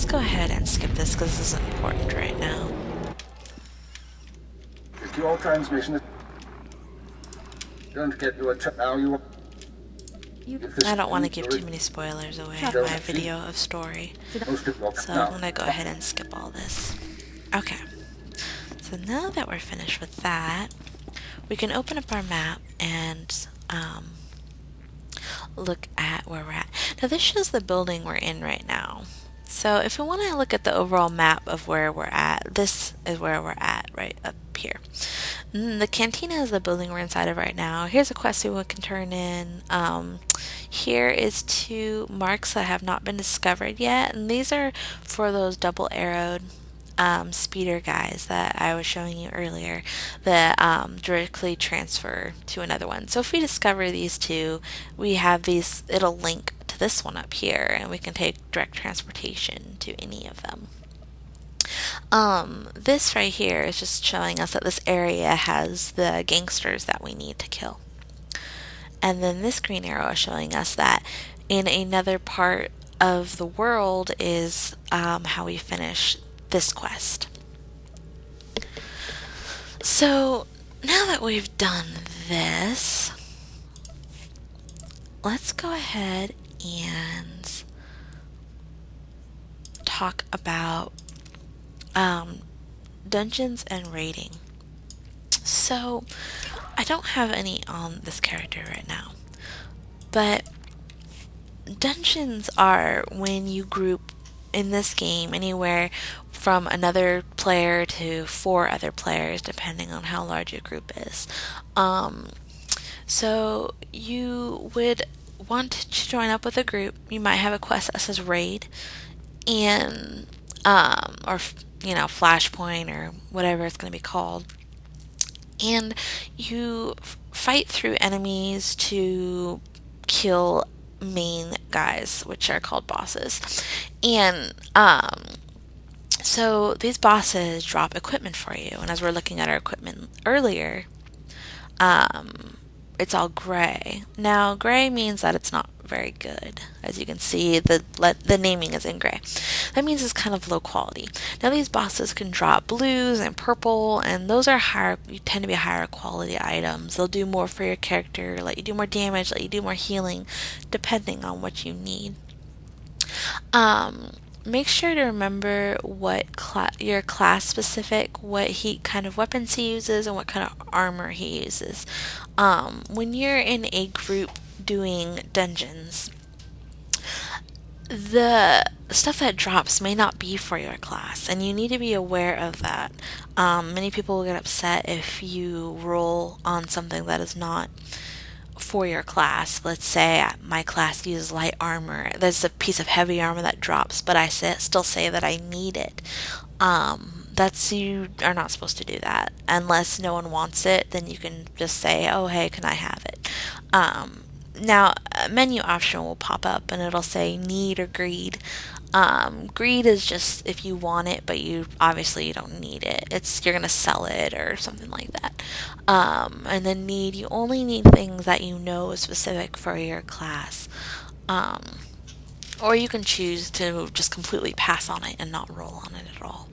go ahead and skip this because this is important right now. Secure transmission. Don't get to a now you. I don't want to give too many spoilers away in my video of story, so I'm going to go ahead and skip all this. Okay, so now that we're finished with that, we can open up our map and look at where we're at. Now this shows the building we're in right now. So if we want to look at the overall map of where we're at, this is where we're at right up here. The cantina is the building we're inside of right now. Here's a quest we can turn in. Here is 2 marks that have not been discovered yet, and these are for those double arrowed speeder guys that I was showing you earlier that directly transfer to another one. So if we discover these 2, we have these, it'll link to this one up here, and we can take direct transportation to any of them. This right here is just showing us that this area has the gangsters that we need to kill. And then this green arrow is showing us that in another part of the world is how we finish this quest. So now that we've done this, let's go ahead and talk about dungeons and raiding. So I don't have any on this character right now, but dungeons are when you group in this game anywhere from another player to 4 other players, depending on how large your group is. So you would want to join up with a group. You might have a quest that says raid, and or flashpoint or whatever it's going to be called, and you fight through enemies to kill main guys, which are called bosses. And so these bosses drop equipment for you, and as we're looking at our equipment earlier, it's all gray. Now gray means that it's not very good. As you can see, the naming is in gray. That means it's kind of low quality. Now these bosses can drop blues and purple, and those are higher, you tend to be higher quality items. They'll do more for your character, let you do more damage, let you do more healing, depending on what you need. Make sure to remember what your class specific, what kind of weapons he uses, and what kind of armor he uses. When you're in a group doing dungeons, the stuff that drops may not be for your class, and you need to be aware of that. Many people will get upset if you roll on something that is not for your class. Let's say my class uses light armor. There's a piece of heavy armor that drops, but I still say that I need it. You are not supposed to do that. Unless no one wants it, then you can just say, oh, hey, can I have it? Now, a menu option will pop up and it'll say need or greed. Greed is just if you want it, but you don't need it. You're gonna sell it or something like that. And then need, you only need things that you know is specific for your class. Or you can choose to just completely pass on it and not roll on it at all.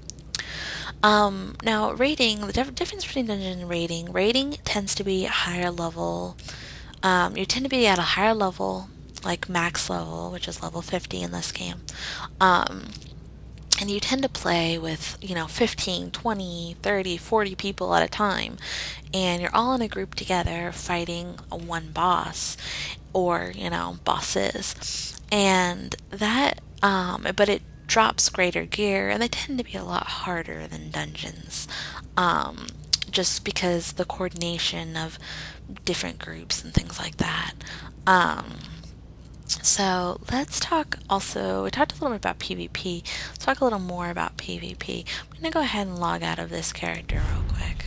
Now rating, the difference between dungeon and rating tends to be higher level. You tend to be at a higher level, like max level, which is level 50 in this game. And you tend to play with, 15, 20, 30, 40 people at a time. And you're all in a group together fighting one boss or, bosses. And that, but it drops greater gear, and they tend to be a lot harder than dungeons. Just because the coordination of different groups and things like that. So let's talk also, we talked a little bit about PvP. Let's talk a little more about PvP. I'm going to go ahead and log out of this character real quick.